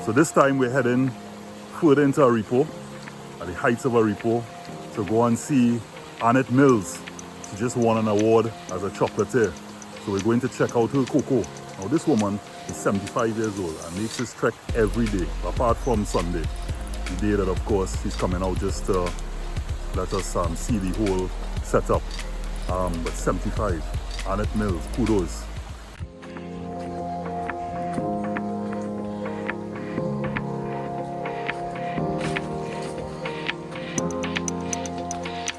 So this time we're heading further into Aripo, at the heights of Aripo, to go and see Annette Mills. She just won an award as a chocolatier. So we're going to check out her cocoa. Now this woman is 75 years old and makes this trek every day, apart from Sunday. The day that, of course, she's coming out just to let us see the whole setup. But 75, Annette Mills, kudos.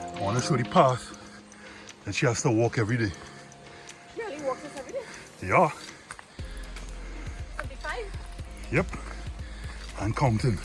I want to show the path that she has to walk every day. You really walk this every day? Yeah. 75? Yep. And counting.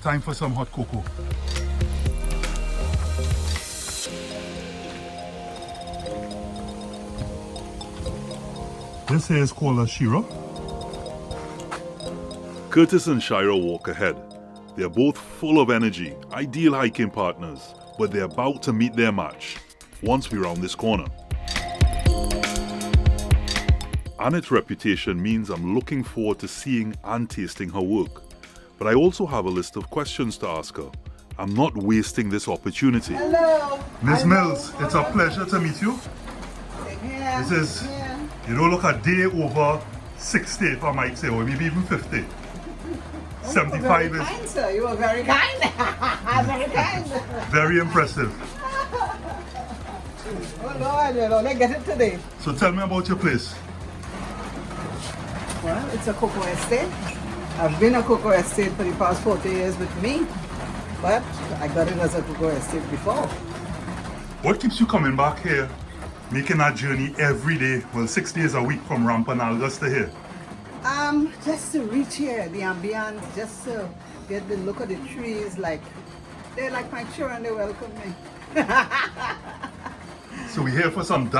Time for some hot cocoa. This here is called a Shira. Curtis and Shira walk ahead. They're both full of energy, ideal hiking partners, but they're about to meet their match once we round this corner. Annette's reputation means I'm looking forward to seeing and tasting her work. But I also have a list of questions to ask her. I'm not wasting this opportunity. Hello. Miss Mills, it's a pleasure to meet you. Yeah. This is, you don't look a day over 60, if I might say, or maybe even 50. 75 very is kind, sir. You were very kind. Very kind. very impressive. Oh Lord, you know, let's get it today. So tell me about your place. Well, it's a cocoa estate. I've been a cocoa estate for the past 40 years with me, but I got it as a cocoa estate before. What keeps you coming back here, making that journey every day, well, 6 days a week from Rampanalgas to here? Just to reach here, the ambience, just to get the look of the trees, like, they're like my children, they welcome me. So we're here for some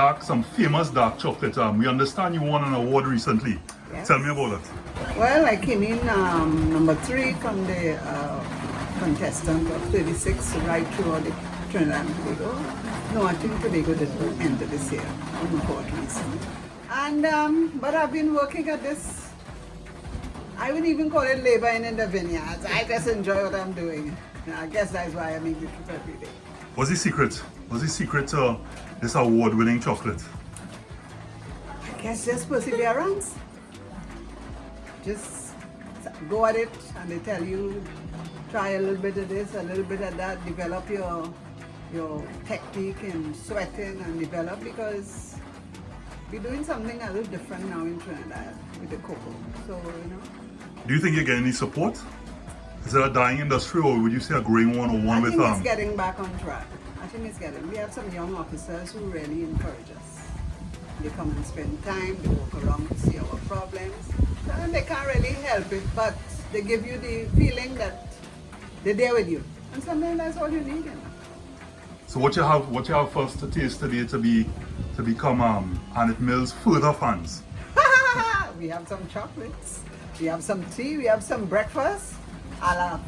famous dark chocolate. We understand you won an award recently. Yes. Tell me about it. Well, I came in number 3 from the contestant of 36 right through the Trinidad and Tobago. No, I think Tobago didn't enter this year, unfortunately. And, but I've been working at this, I wouldn't even call it laboring in the vineyards. I just enjoy what I'm doing. And I guess that's why I make the trip every day. What's the secret? What's the secret to this award-winning chocolate? I guess just perseverance. Just go at it, and they tell you, try a little bit of this, a little bit of that, develop your technique in sweating and develop, because we're doing something a little different now in Trinidad with the cocoa. So, you know. Do you think you're getting any support? Is it a dying industry, or would you say a growing one, or one with I think it's getting back on track. I think it's getting. We have some young officers who really encourage us. They come and spend time, they walk around to see our problems. And they can't really help it, but they give you the feeling that they're there with you. And sometimes that's all you need. You know? So what you have first to taste today to become Annette Mills further fans? We have some chocolates, we have some tea, we have some breakfast, a la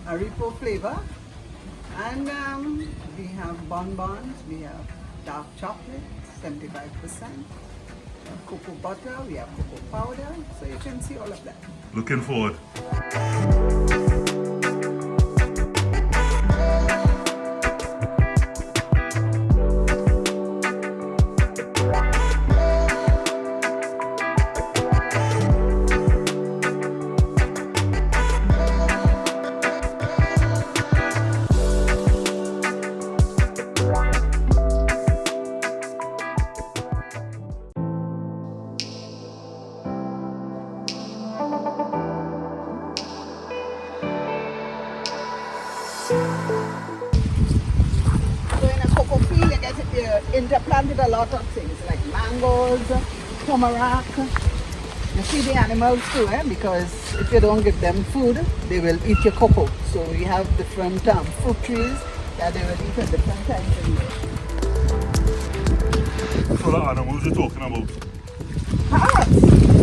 Aripo flavor. And we have bonbons, we have dark chocolate, 75%. We have cocoa butter, we have cocoa powder, so you can see all of that. Looking forward. Interplanted a lot of things like mangoes, tamarack. You see the animals too, because if you don't give them food, they will eat your cocoa. So we have different fruit trees that they will eat at different times of the year. sort of animals you're talking about? Parrots.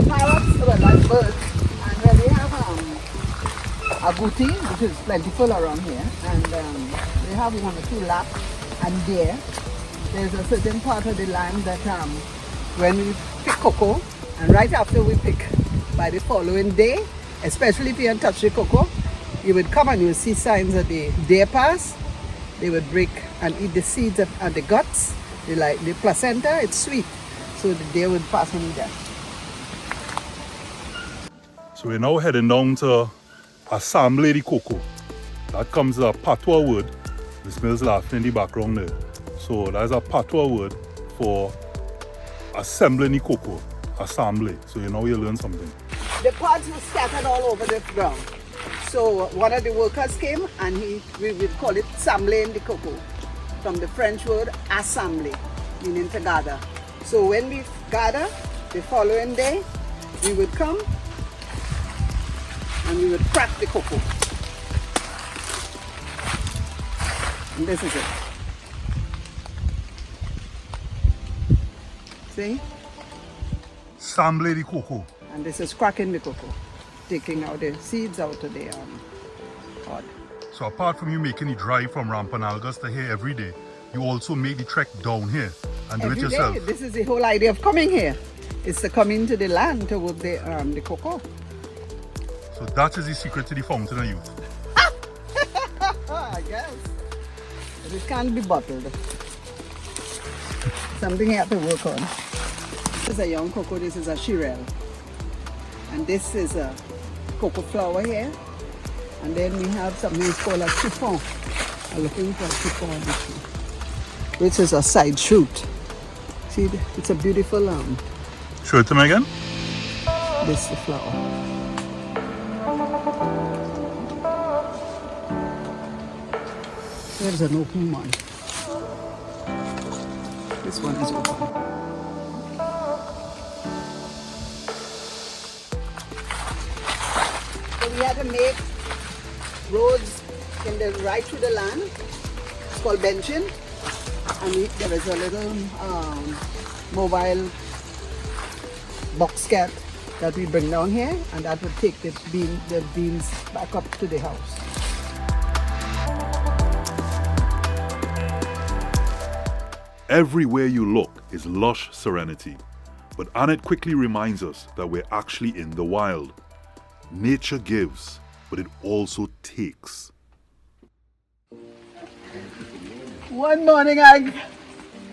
Parrots, well, like birds. And then we have agouti, which is plentiful around here. And we have 1 or 2 laps. And there's a certain part of the land that when we pick cocoa, and right after we pick, by the following day, especially if you don't touch the cocoa, you would come and you will see signs of the deer pass. They would break and eat the seeds and the guts. They like the placenta, it's sweet. So the deer would pass and eat that. So we're now heading down to assemble the cocoa. That comes a patois word. This Mill's laughing in the background there. So that's a patois word for assembling the cocoa. Assembly. So you know you learn something. The pods were scattered all over the ground. So one of the workers came and we would call it assembling the cocoa. From the French word assembly, meaning to gather. So when we gather, the following day, we would come and we would crack the cocoa. And this is it. See? Assemble the cocoa. And this is cracking the cocoa, taking out the seeds out of the pod. So apart from you making the drive from Rampanalgas to here every day, you also make the trek down here and do it yourself. This is the whole idea of coming here. It's to come into the land to work the cocoa. So that is the secret to the fountain of youth. I guess. But it can't be bottled. Something you have to work on. This is a young cocoa, this is a shirel. And this is a cocoa flower here. And then we have something called a chiffon. I'm looking for a chiffon, which is a side shoot. See, it's a beautiful Show it to me again. This is the flower. There's an open one. This one is open. So we had to make roads right through the land. It's called benching. And there is a little mobile box cat that we bring down here, and that would take the beans back up to the house. Everywhere you look is lush serenity. But Annette quickly reminds us that we're actually in the wild. Nature gives, but it also takes. One morning I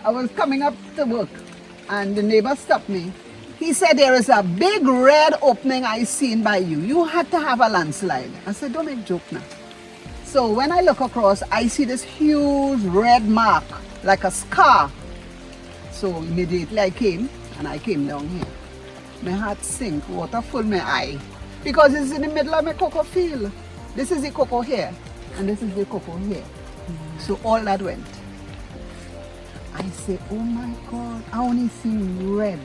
was coming up to work and the neighbor stopped me. He said, there is a big red opening I seen by you. You had to have a landslide. I said, don't make joke now. So when I look across, I see this huge red mark, like a scar. So immediately I came down here. My heart sink, water full my eye. Because it's in the middle of my cocoa field. This is the cocoa here, and this is the cocoa here. So all that went. I say, oh my God, I only seen red.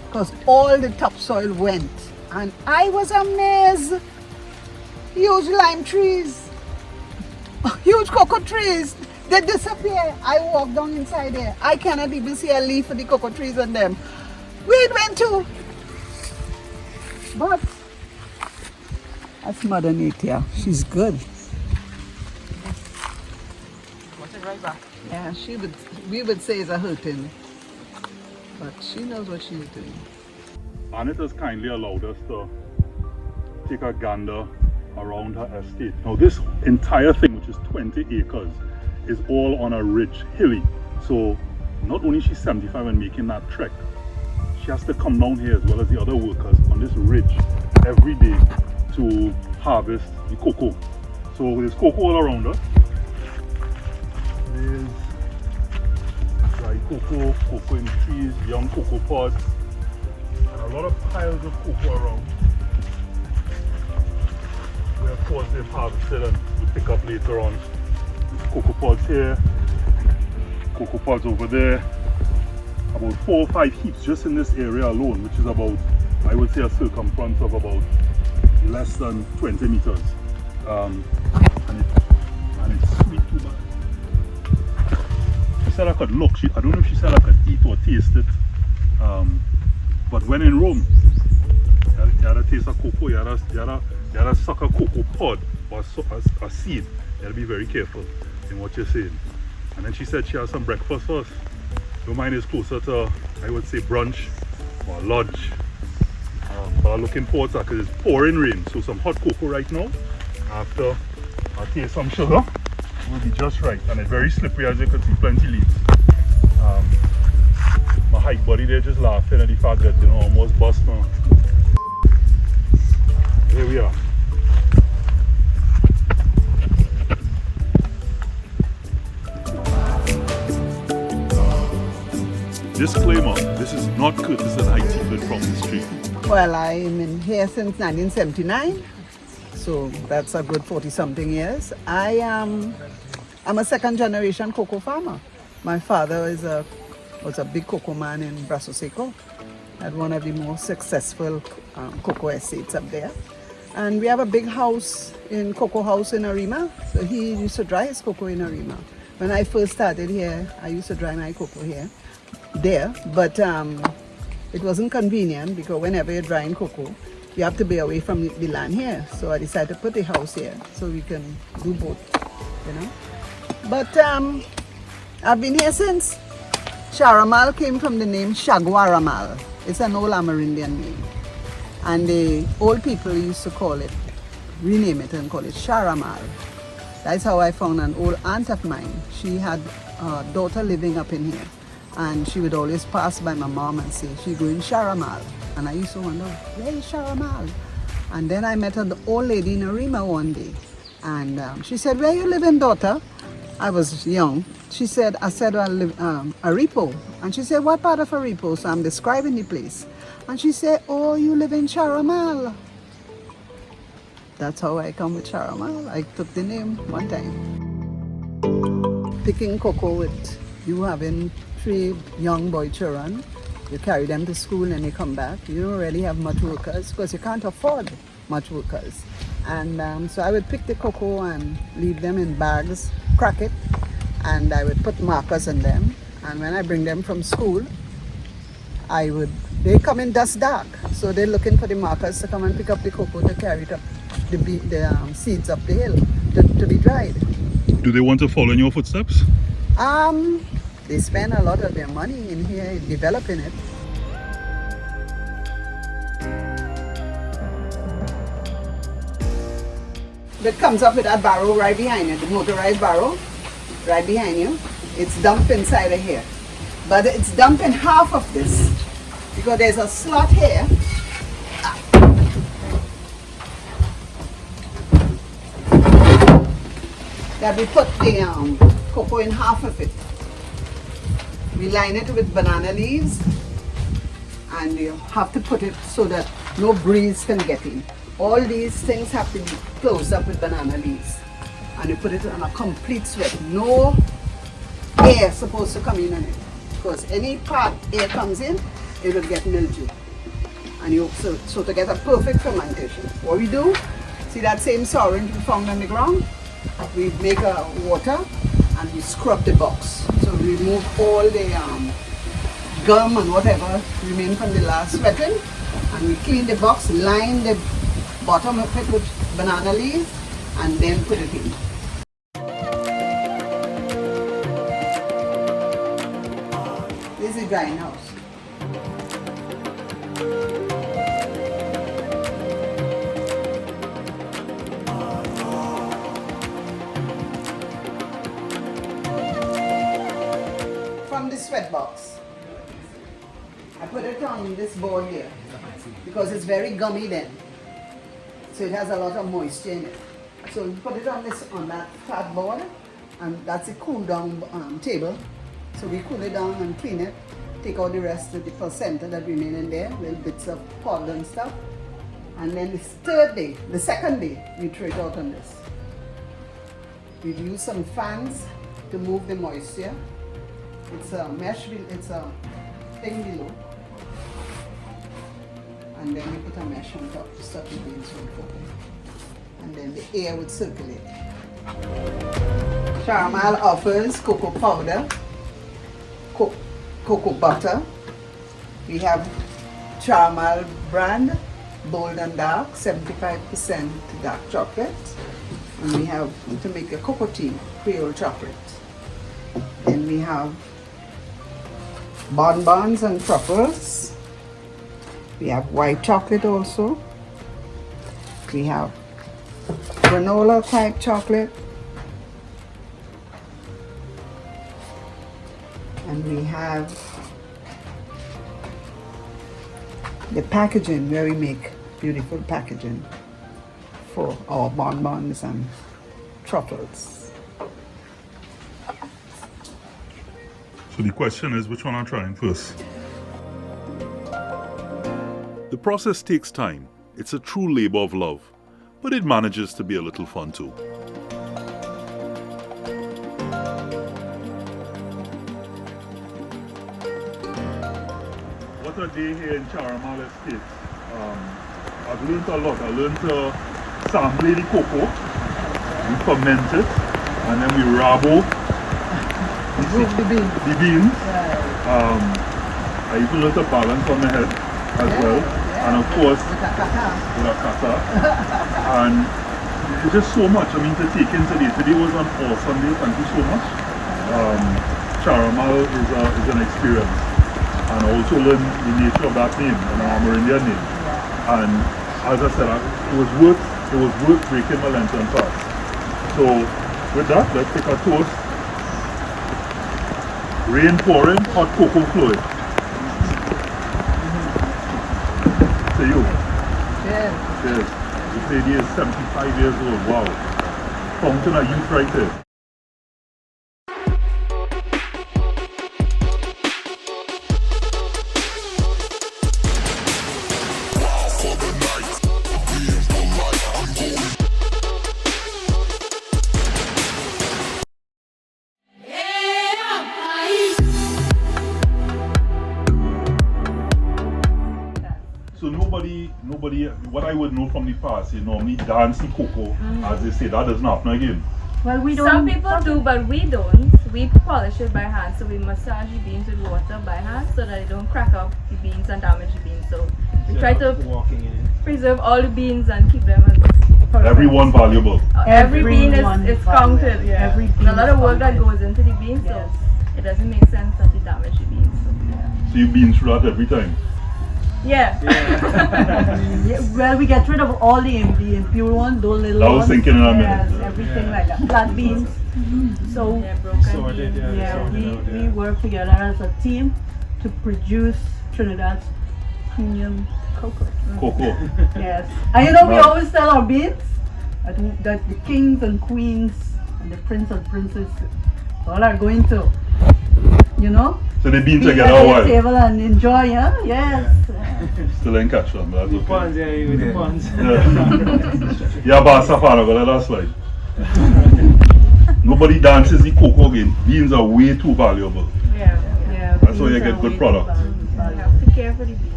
Because all the topsoil went. And I was amazed. Huge lime trees, huge cocoa trees, they disappear. I walk down inside there. I cannot even see a leaf of the cocoa trees on them. Where it went to? But that's Mother Nature. She's good. What's it right back? Yeah, we would say it's a hurting. But she knows what she's doing. Annette has kindly allowed us to take a gander around her estate. Now this entire thing, which is 20 acres, is all on a ridge, hilly. So not only she's 75 and making that trek, she has to come down here as well as the other workers on this ridge every day to harvest the cocoa. So there's cocoa all around her. There's dry cocoa, cocoa in trees, young cocoa pods, and a lot of piles of cocoa around. Where of course they've harvested and we pick up later on. There's cocoa pods here, cocoa pods over there. About 4 or 5 heaps just in this area alone, which is about, I would say, a circumference of about less than 20 meters. And it's sweet too bad. said I could look. I don't know if she said I could eat or taste it. But when in Rome, you had to taste a cocoa, you had to suck a cocoa pod or a seed. You had to be very careful in what you're saying. And then she said she has some breakfast for us. So mine is closer to, I would say, brunch or lunch. But I'm looking forward to that because it's pouring rain. So some hot cocoa right now. After I taste some sugar, will be just right. And it's very slippery, as you can see, plenty leaves. My hike buddy there just laughing at the fact that, you know, almost bust now. Here we are. Disclaimer, this is not Curtis and I taken from the street. Well, I'm in here since 1979, so that's a good 40-something years. I'm a second-generation cocoa farmer. My father was a big cocoa man in Brasso Seco, had one of the most successful cocoa estates up there. And we have a big house cocoa house in Arima, so he used to dry his cocoa in Arima. When I first started here, I used to dry my cocoa there, but it wasn't convenient because whenever you're drying cocoa, you have to be away from the land here. So I decided to put the house here so we can do both, you know. But I've been here since. Sharamal came from the name Shagwaramal. It's an old Amerindian name. And the old people used to rename it and call it Sharamal. That's how I found an old aunt of mine. She had a daughter living up in here. And she would always pass by my mom and say, "She going Sharamal." And I used to wonder, where is Sharamal? And then I met an old lady in Arima one day. And she said, "Where you living, daughter?" I was young. She said, I live Aripo. And she said, "What part of Aripo?" So I'm describing the place. And she said, "Oh, you live in Sharamal." That's how I come with Sharamal. I took the name one time. Picking cocoa with you having 3 young boy children, you carry them to school and they come back. You don't really have much workers because you can't afford much workers. And so I would pick the cocoa and leave them in bags, crack it, and I would put markers in them. And when I bring them from school, they come in dust dark. So they're looking for the markers to come and pick up the cocoa to carry it up, the seeds up the hill to be dried. Do they want to follow in your footsteps? They spend a lot of their money in here developing it. That comes up with that barrow right behind you, the motorized barrow right behind you. It's dumped inside of here. But it's dumping half of this because there's a slot here. That we put the cocoa in half of it. We line it with banana leaves and you have to put it so that no breeze can get in. All these things have to be closed up with banana leaves. And you put it on a complete sweat. No air supposed to come in on it. Because any part air comes in, it will get mildew. And so to get a perfect fermentation, what we do, see that same syringe we found on the ground? We make a water and we scrub the box. So we remove all the gum and whatever remain from the last sweating, and we clean the box, line the bottom of it with banana leaves, and then put it in. This is the drying house. The sweat box. I put it on this board here because it's very gummy then. So it has a lot of moisture in it. So you put it on that flat board, and that's a cool down table. So we cool it down and clean it, take out the rest of the placenta that remain in there, little bits of powder and stuff. And then the second day, we throw it out on this. We've used some fans to move the moisture. It's a mesh, it's a thing below. And then we put a mesh on top to stop the beans from cooking. And then the air would circulate. Sharamal offers cocoa powder cocoa butter. We have caramel brand, bold and dark, 75% dark chocolate. And we have to make a cocoa tea, Creole chocolate. Then we have bonbons and truffles. We have white chocolate also. We have granola type chocolate. And we have the packaging where we make beautiful packaging for our bonbons and truffles. So the question is, which one I'm trying first? The process takes time. It's a true labor of love, but it manages to be a little fun too. What a day here in Caramel Estate. I've learned a lot. I learned to sample the cocoa, we ferment it, and then we rabo the beans. I even learned to balance on the head as well, and of course with a kata. And it's just so much. I mean, to take in today. Today was an awesome day. Thank you so much. Caramel is an experience, and I also learned the nature of that name, an Amerindian name. And as I said, it was worth breaking my Lenten fast. So with that, let's take a toast. Rain pouring, hot cocoa flowing. To you. Cheers. Cheers. This lady is 75 years old. Wow. Fountain of youth right there. So nobody, what I would know from the past, you normally dance the cocoa, as they say. That doesn't happen again. Well, we don't. Some people do, but we don't. We polish it by hand, so we massage the beans with water by hand so that they don't crack up the beans and damage the beans. So we try to preserve all the beans and keep them as perfect. Everyone valuable. Every bean Everyone is counted. Yeah. Every There's bean a lot is of work that counted. goes into the beans, Yes. so it doesn't make sense that you damage the beans. So, So you've been through that every time. yeah. Yeah, well, we get rid of all the impure ones, those little I ones. was thinking in a minute. Yes, everything like that. Flat beans. So Yeah, broken Sorted, beans. yeah. we work together as a team to produce Trinidad's premium cocoa. Cocoa. Yes. And you know, we Wow. always tell our beans that the kings and queens and the prince and princess all are going to, you know, So they've been be together at a the while. table and enjoy, yeah? Yes. Still ain't catch on, but that's Ponds, okay. yeah, with the ponds. Yeah, Basafano, but that's like. Nobody dances the cocoa again. Beans are way too valuable. Yeah. Yeah. That's how you beans get are good way product. too You valuable. have to care for the beans.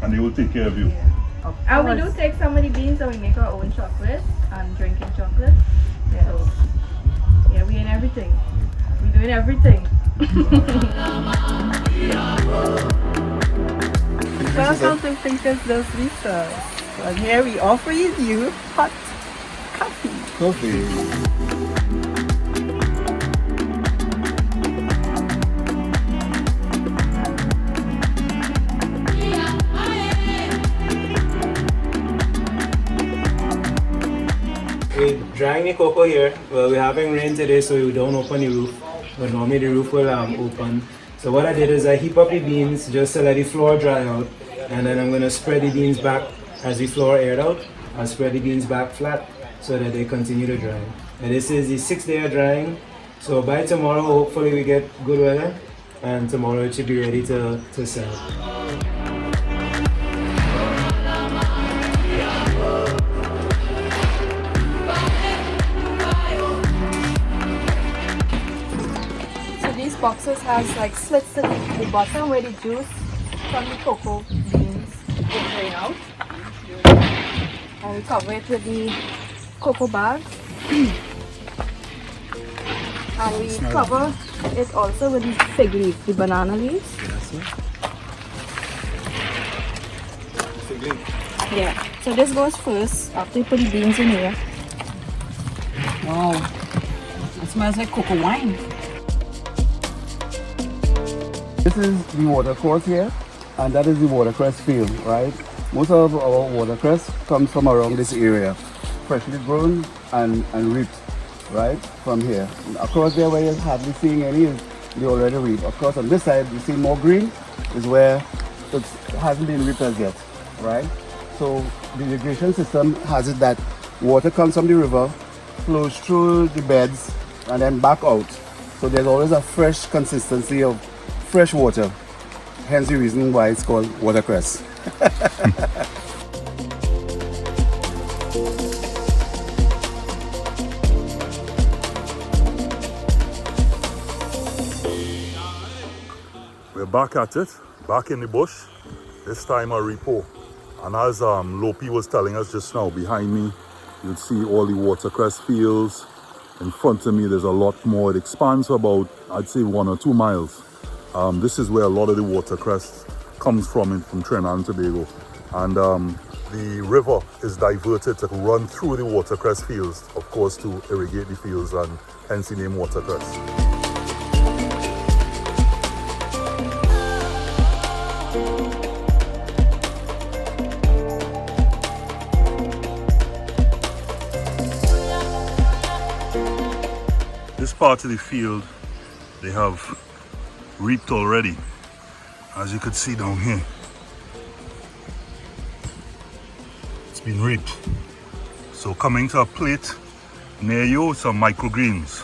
And they will take care of you. Of And we do course. take some of the beans and we make our own chocolate and drinking chocolate. So, yeah, we in everything. We doing everything. Welcome to Thinkers Dos Vistas. And here we offer you hot coffee. We're drying the cocoa here. Well, we're having rain today, so we don't open the roof. But normally the roof will open. So what I did is I heap up the beans just to let the floor dry out. And then I'm going to spread the beans back as the floor aired out. I'll spread the beans back flat so that they continue to dry. And this is the 6th day of drying. So by tomorrow, hopefully we get good weather. And tomorrow it should be ready to sell. So these boxes has like slits in the bottom where the juice from the cocoa beans will drain out. And we cover it with the cocoa bags. And we cover it also with the fig leaf, the banana leaves. Yeah. So this goes first after you put the beans in here. Wow. It smells like cocoa wine. This is the watercourse here, and that is the watercress field, right? Most of our watercress comes from around this area, freshly grown and reaped, right, from here. Across there where you're hardly seeing any is the already reaped. Of course, on this side, you see more green, is where it hasn't been reaped as yet, right? So the irrigation system has it that water comes from the river, flows through the beds, and then back out. So there's always a fresh consistency of fresh water, hence the reason why it's called watercress. We're back at it, back in the bush, this time Aripo. And as Lopi was telling us just now, behind me, you'll see all the watercress fields. In front of me, there's a lot more. It expands for about, I'd say, 1 or 2 miles. This is where a lot of the watercress comes from Trinidad and Tobago. And the river is diverted to run through the watercress fields, of course, to irrigate the fields, and hence the name watercress. This part of the field, they have reaped already, as you could see down here. It's been reaped. So coming to a plate near you, some microgreens.